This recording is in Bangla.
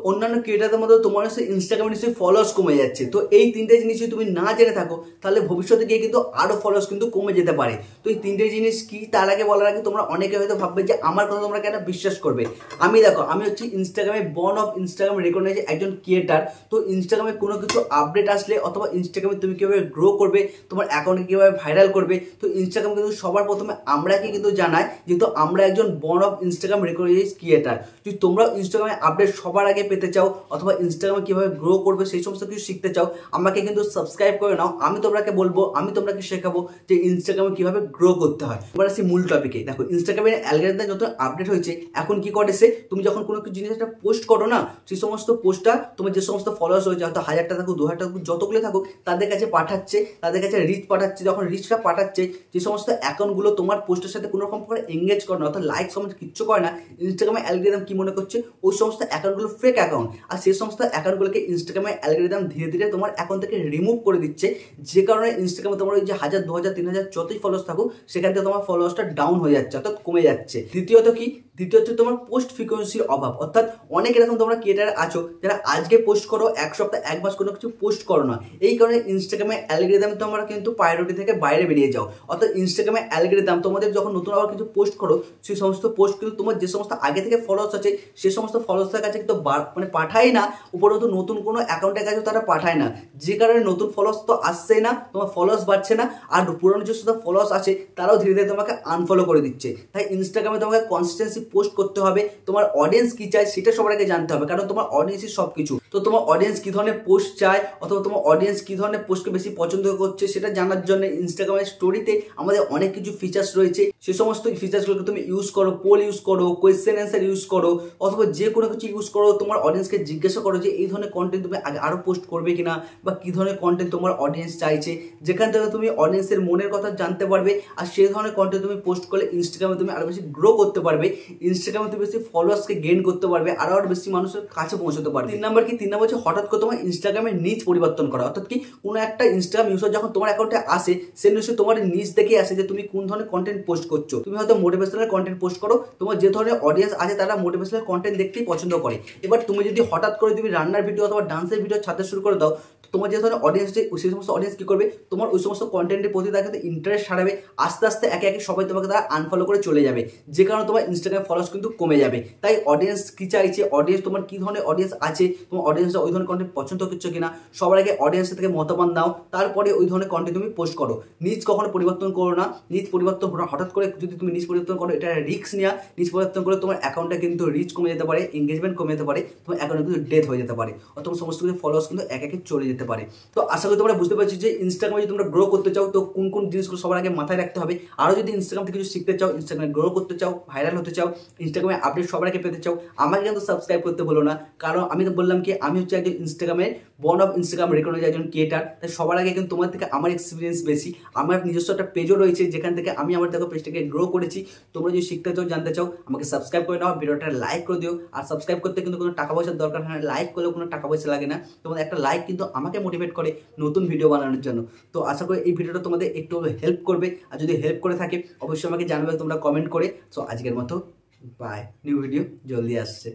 অন্যান্য ক্রিয়েটারদের মধ্যে তোমার ইনস্টাগ্রামে নিশ্চয়ই ফলোয়ার্স কমে যাচ্ছে। তো এই তিনটে জিনিস যদি তুমি না জেনে থাকো তাহলে ভবিষ্যতে গিয়ে কিন্তু আরো ফলোয়ার্স কিন্তু কমে যেতে পারে। তো এই তিনটে জিনিস কি তার আগে বলার আগে তোমরা অনেকে হয়তো ভাববে যে আমার কথা তোমরা কেন বিশ্বাস করবে। আমি দেখো, আমি হচ্ছে ইনস্টাগ্রামে বর্ন অফ ইনস্টাগ্রাম রেকগনাইজ একজন ক্রিয়েটার। তো ইনস্টাগ্রামে কোনো কিছু আপডেট আসলে অথবা ইনস্টাগ্রামে তুমি কিভাবে গ্রো করবে, তোমার অ্যাকাউন্টে কিভাবে ভাইরাল করবে, তো ইনস্টাগ্রাম কিন্তু সবার প্রথমে আমরাকে কিন্তু জানাই, যেহেতু আমরা একজন born of Instagram recognise creator. যদি তোমরা ইনস্টাগ্রামে আপডেট সবার আগে পেতে চাও অথবা ইনস্টাগ্রামে কিভাবে গ্রো করবে সেই সমস্ত কিছু শিখতে চাও, আমাকে কিন্তু সাবস্ক্রাইব করে নাও। আমি তোমাকে বলবো, আমি তোমাকে শেখাবো যে ইনস্টাগ্রামে কিভাবে গ্রো করতে হয়। এবার আসি মূল টপিকে। দেখো, ইনস্টাগ্রামের অ্যালগরিদম যত আপডেট হয়েছে, এখন কি করেছে, তুমি যখন কোনো কিছু জিনিস একটা পোস্ট করো না, সেই সমস্ত পোস্টটা তোমার যে সমস্ত ফলোয়ার্স হয়েছে, হয়তো 1000টা থাকুক 2000টা থাকুক যতগুলো থাকুক, তাদের কাছে পাঠাচ্ছে, তাদের কাছে রিচ পাঠাচ্ছে। যখন রিচটা পাঠাচ্ছে, যে সমস্ত অ্যাকাউন্টগুলো তোমার পোস্টের সাথে কোনো রকম করে এঙ্গেজ করে না, অর্থাৎ লাইক কমেন্ট কিচ্ছু করে না, ইনস্টাগ্রামের অ্যালগরিদম কি মনে করছে, ওই সমস্ত অ্যাকাউন্টগুলো ফেক অ্যাকাউন্ট। আর সেই সমস্ত অ্যাকাউন্টগুলোকে ইনস্টাগ্রামের অ্যালগরিদম ধীরে ধীরে তোমার অ্যাকাউন্ট থেকে রিমুভ করে দিচ্ছে, যে কারণে ইনস্টাগ্রামে তোমার ওই যে 1000 2000 3000 যতই ফলোয়ার্স থাকুক, সেখান থেকে তোমার ফলোয়ার্সটা ডাউন হয়ে যাচ্ছে, অর্থাৎ কমে যাচ্ছে। দ্বিতীয়ত কি, দ্বিতীয়ত তোমার পোস্ট ফ্রিকোয়েন্সির অভাব। অর্থাৎ অনেক এরকম তোমরা ক্রিয়েটার আছো যারা আজকে পোস্ট করো, এক সপ্তাহ এক মাস কোনো কিছু পোস্ট করো না। এই কারণে ইনস্টাগ্রামের অ্যালগরিদম তোমরা কিন্তু প্রায়োরিটি থেকে বাইরে বেরিয়ে যাও। অর্থাৎ ইনস্টাগ্রামের অ্যালগরিদম তোমাদের যখন নতুন আবার কিছু পোস্ট করো, সেই সমস্ত পোস্ট কিন্তু তোমার যে সমস্ত আগে থেকে ফলোয়ার্স আছে সে সমস্ত ফলোয়ার্সের কাছে কিন্তু মানে পাঠায় না, উপরন্তু নতুন কোনো অ্যাকাউন্টের কাছে তারা পাঠায় না, যে কারণে নতুন ফলোয়ার্স তো আসছেই না, তোমার ফলোয়ার্স বাড়ছে না, আর পুরনো যে সমস্ত ফলোয়ার্স আছে তারাও ধীরে ধীরে তোমাকে আনফলো করে দিচ্ছে। তাই ইনস্টাগ্রামে তোমাকে কনসিস্টেন্সি পোস্ট করতে হবে, তোমার অডিয়েন্স কি চায় সেটা সবার আগে জানতে হবে, কারণ তোমার অডিয়েন্সই সব কিছু। তো তোমার অডিয়েন্স কি ধরনের পোস্ট চায় অথবা তোমার অডিয়েন্স কি ধরনের পোস্টকে বেশি পছন্দ করছে সেটা জানার জন্য ইনস্টাগ্রামের স্টোরিতে আমাদের অনেক কিছু ফিচার্স রয়েছে। সে সমস্ত ফিচার্সগুলোকে তুমি ইউজ করো, পোল ইউজ করো, কোয়েশ্চেন অ্যান্সার ইউজ করো, অথবা যে কোনো কিছু ইউজ করো। তোমার অডিয়েন্সকে জিজ্ঞাসা করো যে এই ধরনের কন্টেন্ট তুমি আরো পোস্ট করবে কিনা, বা কি ধরনের কন্টেন্ট তোমার অডিয়েন্স চাইছে, যেখান থেকে তুমি অডিয়েন্সের মনের কথা জানতে পারবে। আর সেই ধরনের কন্টেন্ট তুমি পোস্ট করলে ইনস্টাগ্রামে তুমি আরো বেশি গ্রো করতে পারবে, ইনস্টাগ্রামে তুমি বেশি ফলোয়ার্সকে গেইন করতে পারবে, আরো বেশি মানুষের কাছে পৌঁছতে পারবে। 3 নাম্বার কি, 3 নাম্বার হচ্ছে হঠাৎ করে তোমার ইনস্টাগ্রামের নিচ পরিবর্তন করা। অর্থাৎ কি, কোনো একটা ইনস্টাগ্রাম ইউজার যখন তোমার অ্যাকাউন্টে আসে, সে নিশ্চয়ই তোমার নিচ দেখে আসে যে তুমি কোন ধরনের কন্টেন্ট পোস্ট করছো। তুমি হয়তো মোটিভেশনাল কন্টেন্ট পোস্ট করো, তোমার যে ধরনের অডিয়েন্স আছে তারা মোটিভেশনাল কন্টেন্ট দেখতেই পছন্দ করে। এবার তুমি যদি হঠাৎ করে তুমি রান্নার ভিডিও অথবা ডান্সের ভিডিও ছাড়তে শুরু করে দাও, তোমার যে ধরনের অডিয়েন্স আছে সেই সমস্ত অডিয়েন্স কি করবে, তোমার ওই সমস্ত কন্টেন্টের প্রতি তার কিন্তু ইন্টারেস্ট হারাবে। আস্তে আস্তে একে একে সবাই তোমাকে তারা আনফলো করে চলে যাবে, যে কারণে তোমার ইনস্টাগ্রাম ফলোয়ার্স কিন্তু কমে যাবে। তাই অডিয়েন্স কি চাইছে, অডিয়েন্স তোমার কি ধরনের অডিয়েন্স আছে, তোমার অডিয়েন্সরা ওই ধরনের কন্টেন্ট পছন্দ করছো কিনা, সবার আগে অডিয়েন্সের থেকে মতামত নাও, তারপরে ওই ধরনের কন্টেন্ট তুমি পোস্ট করো। নিজ কখনো পরিবর্তন করো না, নিজ পরিবর্তন করো হঠাৎ করে যদি তুমি নিজ পরিবর্তন করো, এটা রিস্ক নেওয়া। নিজ পরিবর্তন করে তোমার অ্যাকাউন্টে কিন্তু রিচ কমে যেতে পারে, এঙ্গেজমেন্ট কমে যেতে পারে, তোমার অ্যাকাউন্টে কিন্তু ডেথ হয়ে যেতে পারে, অথবা সমস্ত কিছু ফলোয়ার্স কিন্তু এক একে চলে যেতে পারে। তো আশা করি তোমরা বুঝতে পারছি যে ইনস্টাগ্রামে যদি তোমরা গ্রো করতে চাও তো কোন কোন জিনিসগুলো সবার আগে মাথায় রাখতে হবে। আরও যদি ইনস্টাগ্রাম থেকে কিছু শিখতে চাও, ইনস্টাগ্রামে গ্রো করতে চাও, ভাইরাল হতে চাও, ইনস্টাগ্রামে আপডেট সবার আগে পেতে চাও, আমাকে কিন্তু সাবস্ক্রাইব করতে বলো না। কারণ আমি তো বললাম কি, আমি হচ্ছে একজন ইনস্টাগ্রামের বর্ন অফ ইনস্টাগ্রাম রেকগনাইজ একজন ক্রিয়েটার। তাই সবার আগে কিন্তু তোমার থেকে আমার এক্সপিরিয়েন্স বেশি। আমার নিজস্ব একটা পেজও রয়েছে যেখান থেকে আমি আমার দেখো পেজটাকে গ্রো করেছি। তোমরা যদি শিখতে চাও, জানতে চাও, আমাকে সাবস্ক্রাইব করে নাও, ভিডিওটা লাইক করে দিও। আর সাবস্ক্রাইব করতে কিন্তু কোনো টাকা পয়সার দরকার হয় না, লাইক করলেও কোনো টাকা পয়সা লাগে না। তোমাদের একটা লাইক কিন্তু আমাকে মোটিভেট করে নতুন ভিডিও বানানোর জন্য। তো আশা করি এই ভিডিওটা তোমাদের একটু হেল্প করবে, আর যদি হেল্প করে থাকে অবশ্যই আমাকে জানাবে তোমরা কমেন্ট করে। সো আজকের মতো বাই, নিউ ভিডিও জলদি আসছে।